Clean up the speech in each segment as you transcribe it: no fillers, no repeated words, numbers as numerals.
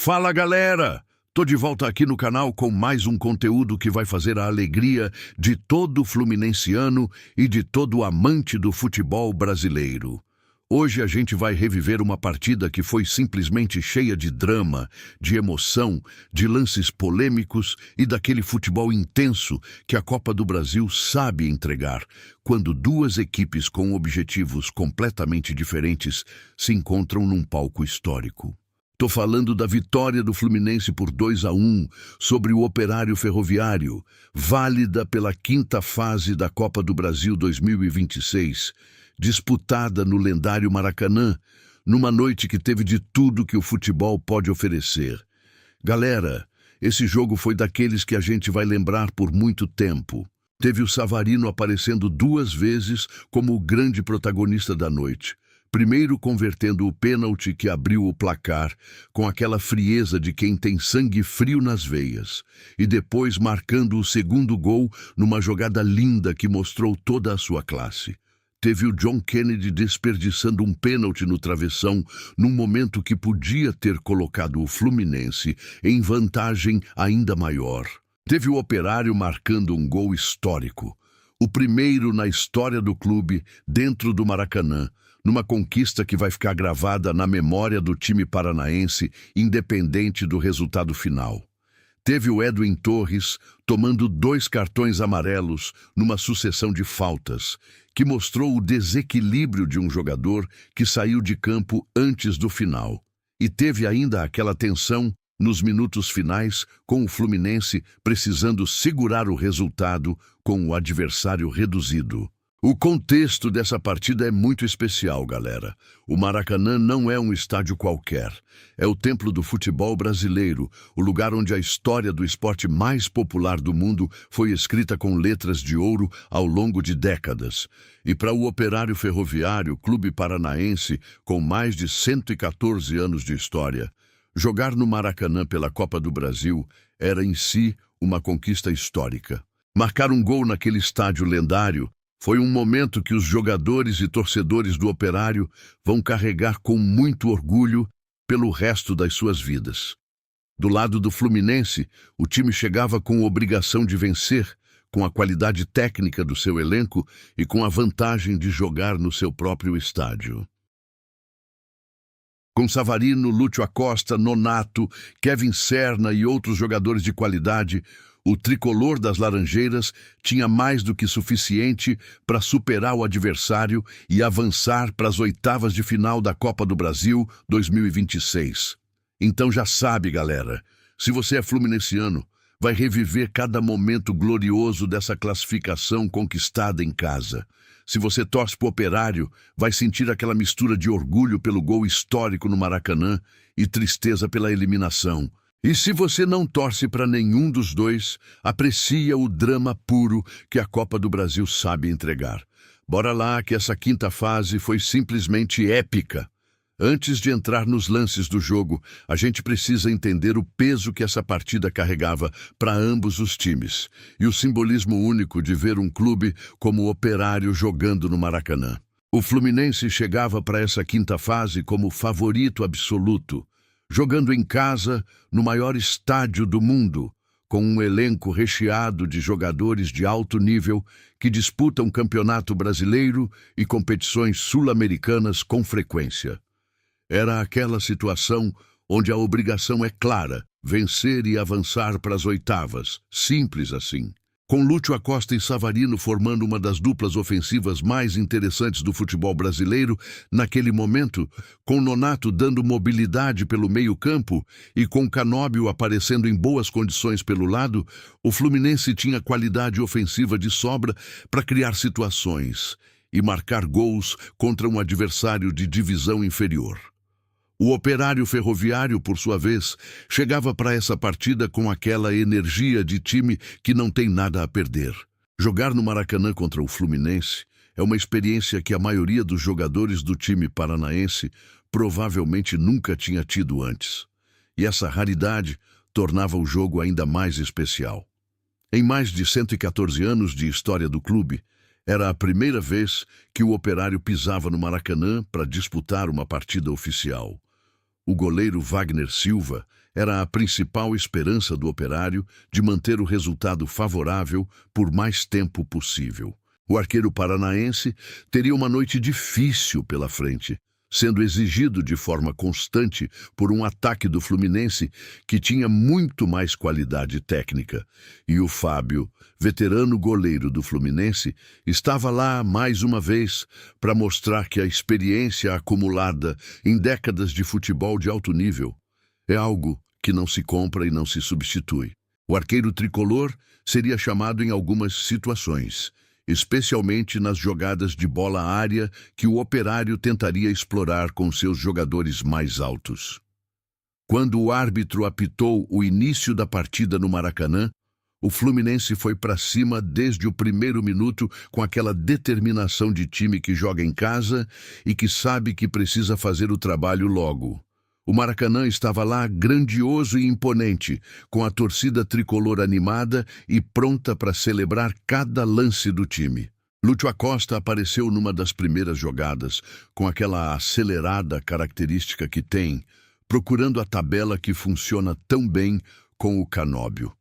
Fala, galera! Tô de volta aqui no canal com mais um conteúdo que vai fazer a alegria de todo fluminensiano e de todo amante do futebol brasileiro. Hoje a gente vai reviver uma partida que foi simplesmente cheia de drama, de emoção, de lances polêmicos e daquele futebol intenso que a Copa do Brasil sabe entregar, quando duas equipes com objetivos completamente diferentes se encontram num palco histórico. Tô falando da vitória do Fluminense por 2-1 sobre o Operário Ferroviário, válida pela quinta fase da Copa do Brasil 2026, disputada no lendário Maracanã, numa noite que teve de tudo que o futebol pode oferecer. Galera, esse jogo foi daqueles que a gente vai lembrar por muito tempo. Teve o Savarino aparecendo duas vezes como o grande protagonista da noite. Primeiro convertendo o pênalti que abriu o placar, com aquela frieza de quem tem sangue frio nas veias, e depois marcando o segundo gol numa jogada linda que mostrou toda a sua classe. Teve o John Kennedy desperdiçando um pênalti no travessão, num momento que podia ter colocado o Fluminense em vantagem ainda maior. Teve o Operário marcando um gol histórico, o primeiro na história do clube dentro do Maracanã, numa conquista que vai ficar gravada na memória do time paranaense, independente do resultado final. Teve o Edwin Torres tomando 2 cartões amarelos numa sucessão de faltas, que mostrou o desequilíbrio de um jogador que saiu de campo antes do final. E teve ainda aquela tensão nos minutos finais, com o Fluminense precisando segurar o resultado com o adversário reduzido. O contexto dessa partida é muito especial, galera. O Maracanã não é um estádio qualquer. É o templo do futebol brasileiro, o lugar onde a história do esporte mais popular do mundo foi escrita com letras de ouro ao longo de décadas. E para o Operário Ferroviário, clube paranaense com mais de 114 anos de história, jogar no Maracanã pela Copa do Brasil era em si uma conquista histórica. Marcar um gol naquele estádio lendário foi um momento que os jogadores e torcedores do Operário vão carregar com muito orgulho pelo resto das suas vidas. Do lado do Fluminense, o time chegava com obrigação de vencer, com a qualidade técnica do seu elenco e com a vantagem de jogar no seu próprio estádio. Com Savarino, Lúcio Acosta, Nonato, Kevin Serna e outros jogadores de qualidade, o tricolor das Laranjeiras tinha mais do que suficiente para superar o adversário e avançar para as oitavas de final da Copa do Brasil 2026. Então já sabe, galera, se você é fluminensiano, vai reviver cada momento glorioso dessa classificação conquistada em casa. Se você torce pro Operário, vai sentir aquela mistura de orgulho pelo gol histórico no Maracanã e tristeza pela eliminação. E se você não torce para nenhum dos dois, aprecia o drama puro que a Copa do Brasil sabe entregar. Bora lá, que essa quinta fase foi simplesmente épica. Antes de entrar nos lances do jogo, a gente precisa entender o peso que essa partida carregava para ambos os times e o simbolismo único de ver um clube como o Operário jogando no Maracanã. O Fluminense chegava para essa quinta fase como favorito absoluto, jogando em casa no maior estádio do mundo, com um elenco recheado de jogadores de alto nível que disputam campeonato brasileiro e competições sul-americanas com frequência. Era aquela situação onde a obrigação é clara, vencer e avançar para as oitavas, simples assim. Com Lúcio Acosta e Savarino formando uma das duplas ofensivas mais interessantes do futebol brasileiro naquele momento, com Nonato dando mobilidade pelo meio-campo e com Canóbio aparecendo em boas condições pelo lado, o Fluminense tinha qualidade ofensiva de sobra para criar situações e marcar gols contra um adversário de divisão inferior. O Operário Ferroviário, por sua vez, chegava para essa partida com aquela energia de time que não tem nada a perder. Jogar no Maracanã contra o Fluminense é uma experiência que a maioria dos jogadores do time paranaense provavelmente nunca tinha tido antes. E essa raridade tornava o jogo ainda mais especial. Em mais de 114 anos de história do clube, era a primeira vez que o Operário pisava no Maracanã para disputar uma partida oficial. O goleiro Wagner Silva era a principal esperança do Operário de manter o resultado favorável por mais tempo possível. O arqueiro paranaense teria uma noite difícil pela frente, sendo exigido de forma constante por um ataque do Fluminense que tinha muito mais qualidade técnica. E o Fábio, veterano goleiro do Fluminense, estava lá mais uma vez para mostrar que a experiência acumulada em décadas de futebol de alto nível é algo que não se compra e não se substitui. O arqueiro tricolor seria chamado em algumas situações, especialmente nas jogadas de bola área que o Operário tentaria explorar com seus jogadores mais altos. Quando o árbitro apitou o início da partida no Maracanã, o Fluminense foi para cima desde o primeiro minuto com aquela determinação de time que joga em casa e que sabe que precisa fazer o trabalho logo. O Maracanã estava lá grandioso e imponente, com a torcida tricolor animada e pronta para celebrar cada lance do time. Lúcio Acosta apareceu numa das primeiras jogadas, com aquela acelerada característica que tem, procurando a tabela que funciona tão bem com o Canóbio.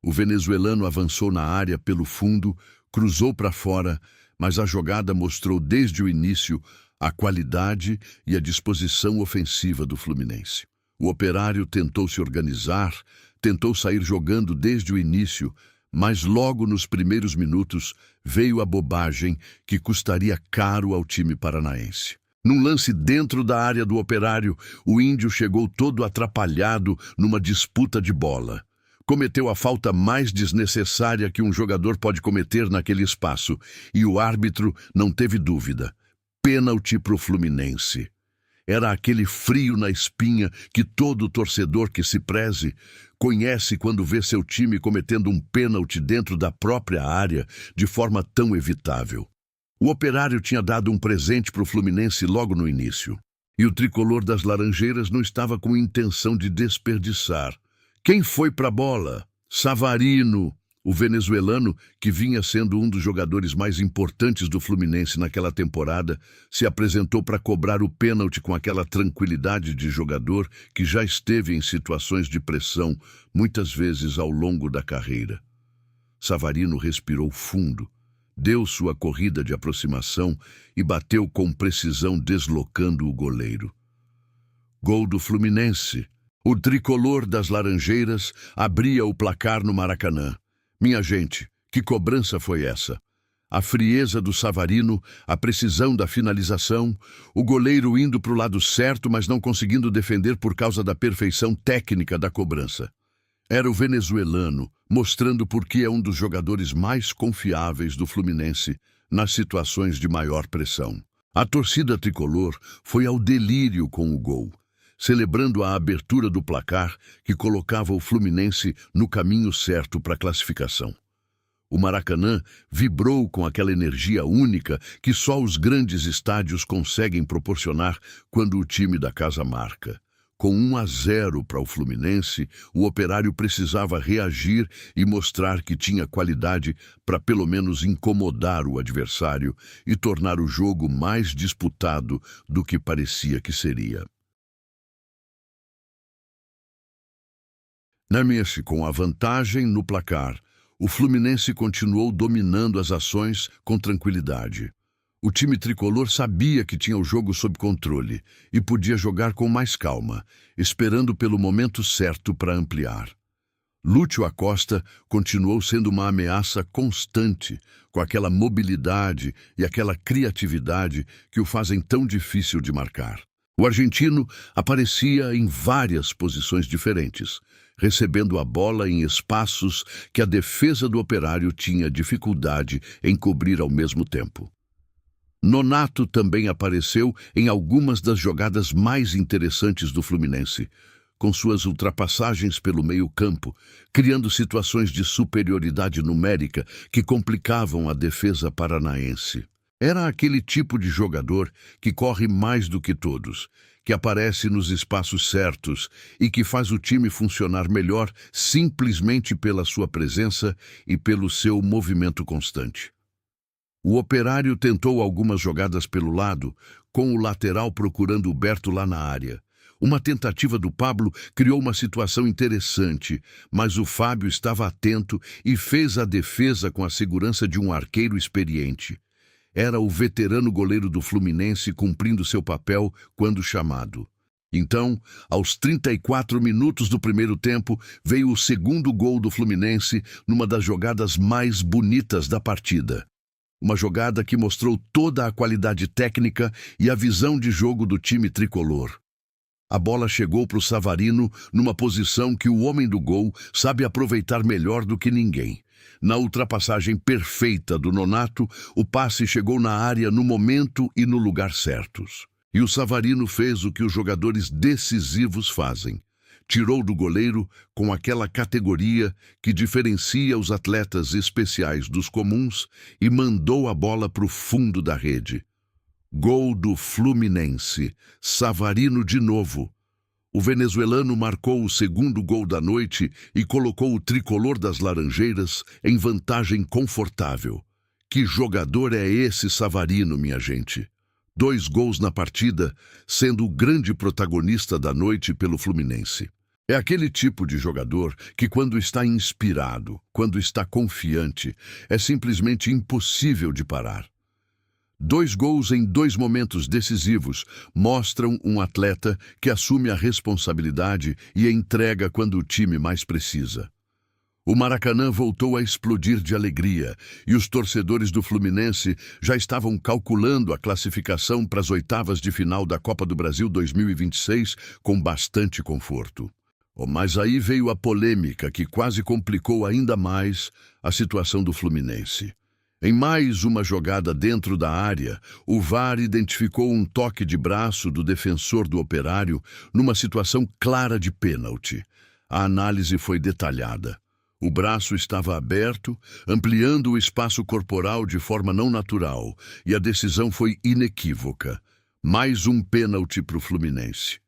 O venezuelano avançou na área pelo fundo, cruzou para fora, mas a jogada mostrou desde o início a qualidade e a disposição ofensiva do Fluminense. O Operário tentou se organizar, tentou sair jogando desde o início, mas logo nos primeiros minutos veio a bobagem que custaria caro ao time paranaense. Num lance dentro da área do Operário, o índio chegou todo atrapalhado numa disputa de bola. Cometeu a falta mais desnecessária que um jogador pode cometer naquele espaço, e o árbitro não teve dúvida. Pênalti para o Fluminense. Era aquele frio na espinha que todo torcedor que se preze conhece quando vê seu time cometendo um pênalti dentro da própria área de forma tão evitável. O Operário tinha dado um presente para o Fluminense logo no início, e o tricolor das Laranjeiras não estava com intenção de desperdiçar. Quem foi para a bola? Savarino, o venezuelano, que vinha sendo um dos jogadores mais importantes do Fluminense naquela temporada, se apresentou para cobrar o pênalti com aquela tranquilidade de jogador que já esteve em situações de pressão muitas vezes ao longo da carreira. Savarino respirou fundo, deu sua corrida de aproximação e bateu com precisão, deslocando o goleiro. Gol do Fluminense. O tricolor das Laranjeiras abria o placar no Maracanã. Minha gente, que cobrança foi essa? A frieza do Savarino, a precisão da finalização, o goleiro indo para o lado certo, mas não conseguindo defender por causa da perfeição técnica da cobrança. Era o venezuelano, mostrando por que é um dos jogadores mais confiáveis do Fluminense nas situações de maior pressão. A torcida tricolor foi ao delírio com o gol, celebrando a abertura do placar que colocava o Fluminense no caminho certo para a classificação. O Maracanã vibrou com aquela energia única que só os grandes estádios conseguem proporcionar quando o time da casa marca. Com 1-0 para o Fluminense, o Operário precisava reagir e mostrar que tinha qualidade para pelo menos incomodar o adversário e tornar o jogo mais disputado do que parecia que seria. Com a vantagem no placar, o Fluminense continuou dominando as ações com tranquilidade. O time tricolor sabia que tinha o jogo sob controle e podia jogar com mais calma, esperando pelo momento certo para ampliar. Lúcio Acosta continuou sendo uma ameaça constante, com aquela mobilidade e aquela criatividade que o fazem tão difícil de marcar. O argentino aparecia em várias posições diferentes, recebendo a bola em espaços que a defesa do Operário tinha dificuldade em cobrir ao mesmo tempo. Nonato também apareceu em algumas das jogadas mais interessantes do Fluminense, com suas ultrapassagens pelo meio-campo, criando situações de superioridade numérica que complicavam a defesa paranaense. Era aquele tipo de jogador que corre mais do que todos, que aparece nos espaços certos e que faz o time funcionar melhor simplesmente pela sua presença e pelo seu movimento constante. O Operário tentou algumas jogadas pelo lado, com o lateral procurando o Berto lá na área. Uma tentativa do Pablo criou uma situação interessante, mas o Fábio estava atento e fez a defesa com a segurança de um arqueiro experiente. Era o veterano goleiro do Fluminense cumprindo seu papel quando chamado. Então, aos 34 minutos do primeiro tempo, veio o segundo gol do Fluminense numa das jogadas mais bonitas da partida. Uma jogada que mostrou toda a qualidade técnica e a visão de jogo do time tricolor. A bola chegou para o Savarino numa posição que o homem do gol sabe aproveitar melhor do que ninguém. Na ultrapassagem perfeita do Nonato, o passe chegou na área no momento e no lugar certos. E o Savarino fez o que os jogadores decisivos fazem. Tirou do goleiro com aquela categoria que diferencia os atletas especiais dos comuns e mandou a bola para o fundo da rede. Gol do Fluminense. Savarino de novo. O venezuelano marcou o segundo gol da noite e colocou o tricolor das Laranjeiras em vantagem confortável. Que jogador é esse Savarino, minha gente? 2 gols na partida, sendo o grande protagonista da noite pelo Fluminense. É aquele tipo de jogador que, quando está inspirado, quando está confiante, é simplesmente impossível de parar. 2 gols em 2 momentos decisivos mostram um atleta que assume a responsabilidade e a entrega quando o time mais precisa. O Maracanã voltou a explodir de alegria e os torcedores do Fluminense já estavam calculando a classificação para as oitavas de final da Copa do Brasil 2026 com bastante conforto. Mas aí veio a polêmica que quase complicou ainda mais a situação do Fluminense. Em mais uma jogada dentro da área, o VAR identificou um toque de braço do defensor do Operário numa situação clara de pênalti. A análise foi detalhada. O braço estava aberto, ampliando o espaço corporal de forma não natural, e a decisão foi inequívoca. Mais um pênalti para o Fluminense.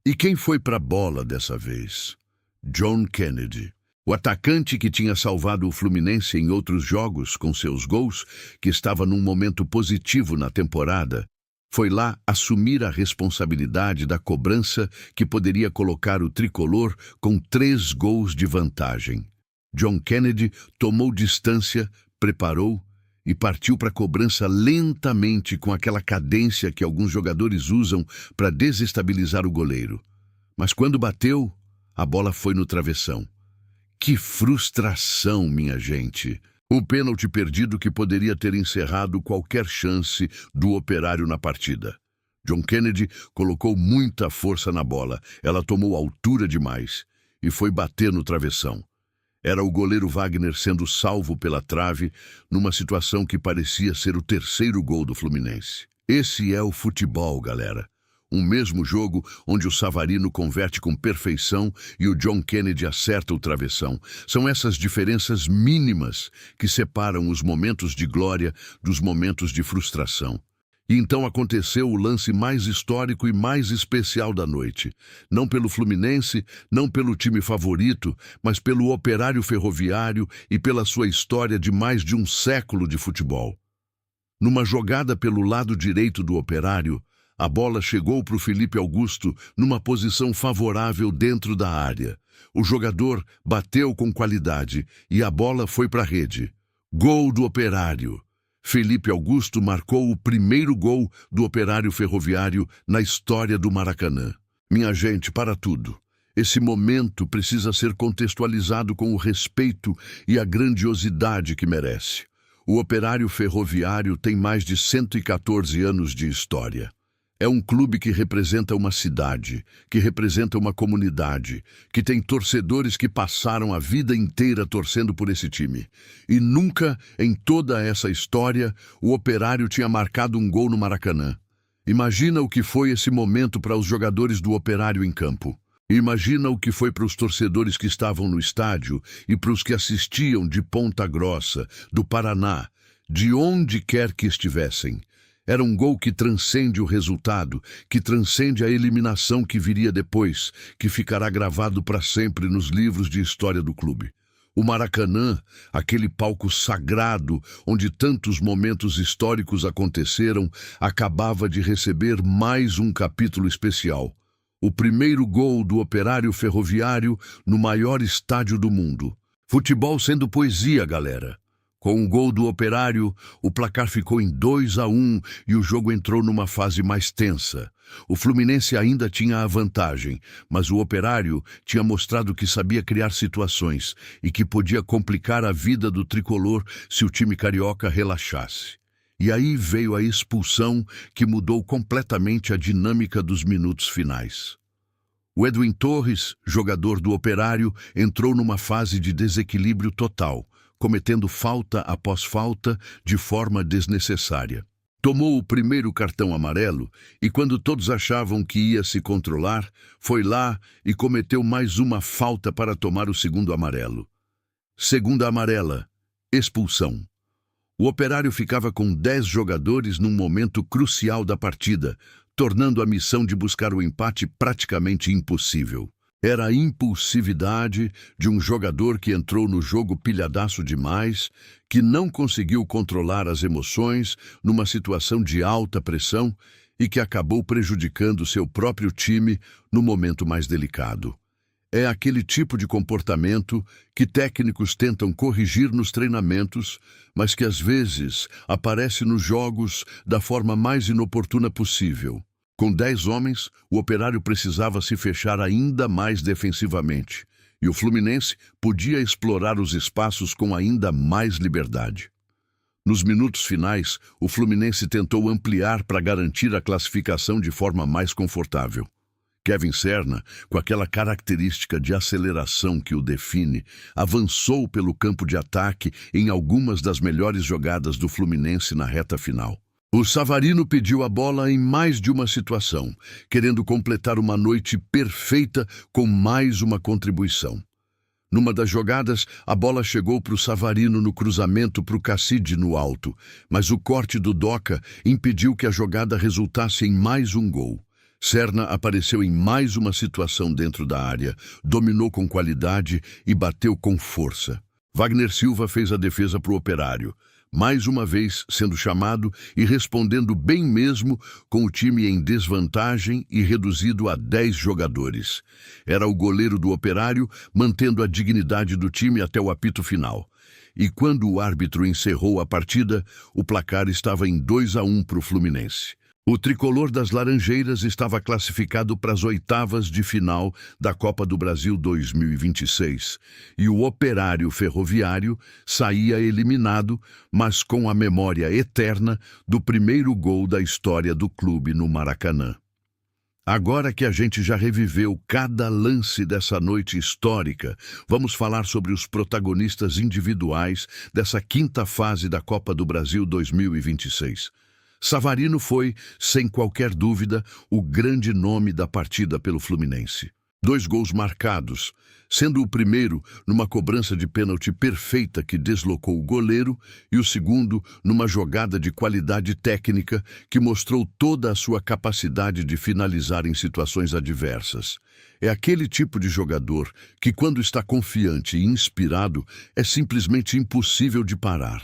E quem foi para a bola dessa vez? John Kennedy. O atacante que tinha salvado o Fluminense em outros jogos com seus gols, que estava num momento positivo na temporada, foi lá assumir a responsabilidade da cobrança que poderia colocar o tricolor com 3 gols de vantagem. John Kennedy tomou distância, preparou e partiu para a cobrança lentamente com aquela cadência que alguns jogadores usam para desestabilizar o goleiro. Mas quando bateu, a bola foi no travessão. Que frustração, minha gente! O pênalti perdido que poderia ter encerrado qualquer chance do Operário na partida. John Kennedy colocou muita força na bola, ela tomou altura demais e foi bater no travessão. Era o goleiro Wagner sendo salvo pela trave numa situação que parecia ser o 3º gol do Fluminense. Esse é o futebol, galera. Um mesmo jogo onde o Savarino converte com perfeição e o John Kennedy acerta o travessão. São essas diferenças mínimas que separam os momentos de glória dos momentos de frustração. E então aconteceu o lance mais histórico e mais especial da noite. Não pelo Fluminense, não pelo time favorito, mas pelo Operário Ferroviário e pela sua história de mais de um século de futebol. Numa jogada pelo lado direito do Operário, a bola chegou para o Felipe Augusto numa posição favorável dentro da área. O jogador bateu com qualidade e a bola foi para a rede. Gol do Operário. Felipe Augusto marcou o primeiro gol do Operário Ferroviário na história do Maracanã. Minha gente, para tudo. Esse momento precisa ser contextualizado com o respeito e a grandiosidade que merece. O Operário Ferroviário tem mais de 114 anos de história. É um clube que representa uma cidade, que representa uma comunidade, que tem torcedores que passaram a vida inteira torcendo por esse time. E nunca, em toda essa história, o Operário tinha marcado um gol no Maracanã. Imagina o que foi esse momento para os jogadores do Operário em campo. Imagina o que foi para os torcedores que estavam no estádio e para os que assistiam de Ponta Grossa, do Paraná, de onde quer que estivessem. Era um gol que transcende o resultado, que transcende a eliminação que viria depois, que ficará gravado para sempre nos livros de história do clube. O Maracanã, aquele palco sagrado onde tantos momentos históricos aconteceram, acabava de receber mais um capítulo especial. O primeiro gol do Operário Ferroviário no maior estádio do mundo. Futebol sendo poesia, galera. Com o gol do Operário, o placar ficou em 2-1 e o jogo entrou numa fase mais tensa. O Fluminense ainda tinha a vantagem, mas o Operário tinha mostrado que sabia criar situações e que podia complicar a vida do tricolor se o time carioca relaxasse. E aí veio a expulsão que mudou completamente a dinâmica dos minutos finais. O Edwin Torres, jogador do Operário, entrou numa fase de desequilíbrio total, cometendo falta após falta de forma desnecessária. Tomou o primeiro cartão amarelo e, quando todos achavam que ia se controlar, foi lá e cometeu mais uma falta para tomar o segundo amarelo. Segunda amarela, expulsão. O Operário ficava com 10 jogadores num momento crucial da partida, tornando a missão de buscar o empate praticamente impossível. Era a impulsividade de um jogador que entrou no jogo pilhadaço demais, que não conseguiu controlar as emoções numa situação de alta pressão e que acabou prejudicando seu próprio time no momento mais delicado. É aquele tipo de comportamento que técnicos tentam corrigir nos treinamentos, mas que às vezes aparece nos jogos da forma mais inoportuna possível. Com 10 homens, o Operário precisava se fechar ainda mais defensivamente, e o Fluminense podia explorar os espaços com ainda mais liberdade. Nos minutos finais, o Fluminense tentou ampliar para garantir a classificação de forma mais confortável. Kevin Serna, com aquela característica de aceleração que o define, avançou pelo campo de ataque em algumas das melhores jogadas do Fluminense na reta final. O Savarino pediu a bola em mais de uma situação, querendo completar uma noite perfeita com mais uma contribuição. Numa das jogadas, a bola chegou para o Savarino no cruzamento para o Cacide no alto, mas o corte do Doca impediu que a jogada resultasse em mais um gol. Serna apareceu em mais uma situação dentro da área, dominou com qualidade e bateu com força. Wagner Silva fez a defesa para o Operário, mais uma vez sendo chamado e respondendo bem mesmo com o time em desvantagem e reduzido a 10 jogadores. Era o goleiro do Operário, mantendo a dignidade do time até o apito final. E quando o árbitro encerrou a partida, o placar estava em 2-1 para o Fluminense. O tricolor das Laranjeiras estava classificado para as oitavas de final da Copa do Brasil 2026 e o Operário Ferroviário saía eliminado, mas com a memória eterna do primeiro gol da história do clube no Maracanã. Agora que a gente já reviveu cada lance dessa noite histórica, vamos falar sobre os protagonistas individuais dessa quinta fase da Copa do Brasil 2026. Savarino foi, sem qualquer dúvida, o grande nome da partida pelo Fluminense. 2 gols marcados, sendo o primeiro numa cobrança de pênalti perfeita que deslocou o goleiro e o segundo numa jogada de qualidade técnica que mostrou toda a sua capacidade de finalizar em situações adversas. É aquele tipo de jogador que, quando está confiante e inspirado, é simplesmente impossível de parar.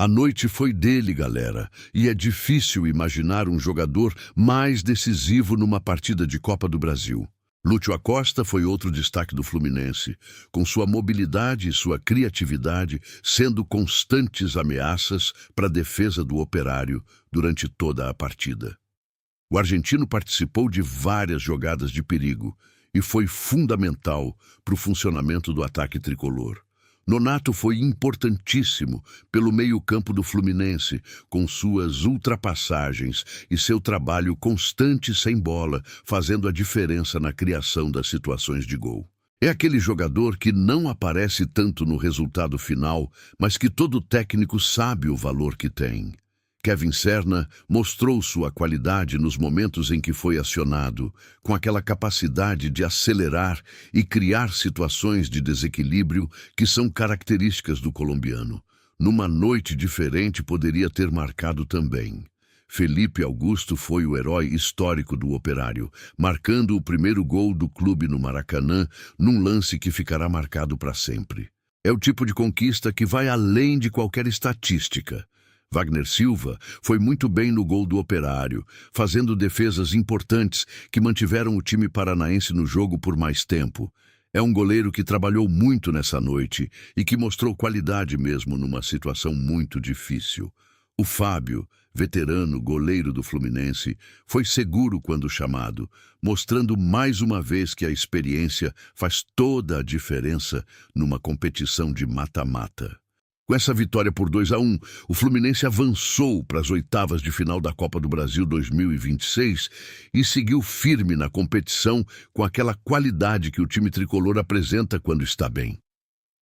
A noite foi dele, galera, e é difícil imaginar um jogador mais decisivo numa partida de Copa do Brasil. Lúcio Acosta foi outro destaque do Fluminense, com sua mobilidade e sua criatividade sendo constantes ameaças para a defesa do Operário durante toda a partida. O argentino participou de várias jogadas de perigo e foi fundamental para o funcionamento do ataque tricolor. Nonato foi importantíssimo pelo meio-campo do Fluminense, com suas ultrapassagens e seu trabalho constante sem bola, fazendo a diferença na criação das situações de gol. É aquele jogador que não aparece tanto no resultado final, mas que todo técnico sabe o valor que tem. Kevin Serna mostrou sua qualidade nos momentos em que foi acionado, com aquela capacidade de acelerar e criar situações de desequilíbrio que são características do colombiano. Numa noite diferente poderia ter marcado também. Felipe Augusto foi o herói histórico do Operário, marcando o primeiro gol do clube no Maracanã, num lance que ficará marcado para sempre. É o tipo de conquista que vai além de qualquer estatística. Wagner Silva foi muito bem no gol do Operário, fazendo defesas importantes que mantiveram o time paranaense no jogo por mais tempo. É um goleiro que trabalhou muito nessa noite e que mostrou qualidade mesmo numa situação muito difícil. O Fábio, veterano goleiro do Fluminense, foi seguro quando chamado, mostrando mais uma vez que a experiência faz toda a diferença numa competição de mata-mata. Com essa vitória por 2-1, o Fluminense avançou para as oitavas de final da Copa do Brasil 2026 e seguiu firme na competição com aquela qualidade que o time tricolor apresenta quando está bem.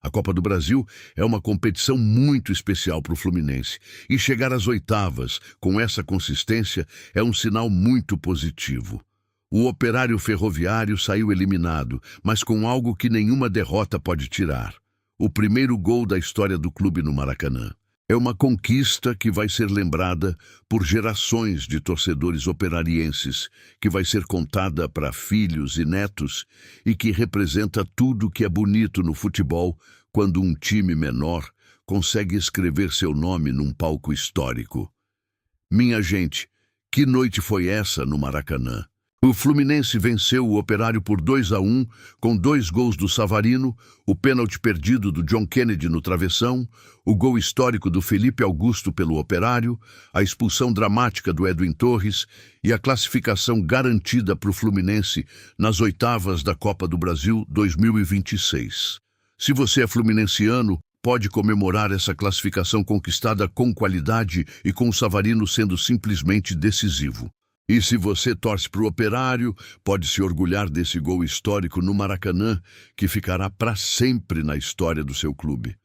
A Copa do Brasil é uma competição muito especial para o Fluminense e chegar às oitavas com essa consistência é um sinal muito positivo. O Operário Ferroviário saiu eliminado, mas com algo que nenhuma derrota pode tirar: o primeiro gol da história do clube no Maracanã. É uma conquista que vai ser lembrada por gerações de torcedores operarienses, que vai ser contada para filhos e netos e que representa tudo que é bonito no futebol quando um time menor consegue escrever seu nome num palco histórico. Minha gente, que noite foi essa no Maracanã? O Fluminense venceu o Operário por 2-1, com 2 gols do Savarino, o pênalti perdido do John Kennedy no travessão, o gol histórico do Felipe Augusto pelo Operário, a expulsão dramática do Edwin Torres e a classificação garantida para o Fluminense nas oitavas da Copa do Brasil 2026. Se você é fluminensiano, pode comemorar essa classificação conquistada com qualidade e com o Savarino sendo simplesmente decisivo. E se você torce para o Operário, pode se orgulhar desse gol histórico no Maracanã, que ficará para sempre na história do seu clube.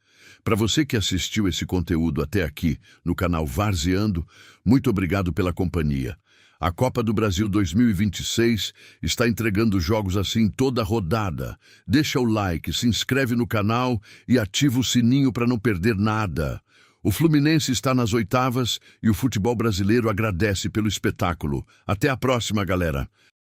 Para você que assistiu esse conteúdo até aqui no canal Varzeando, muito obrigado pela companhia. A Copa do Brasil 2026 está entregando jogos assim toda rodada. Deixa o like, se inscreve no canal e ativa o sininho para não perder nada. O Fluminense está nas oitavas e o futebol brasileiro agradece pelo espetáculo. Até a próxima, galera!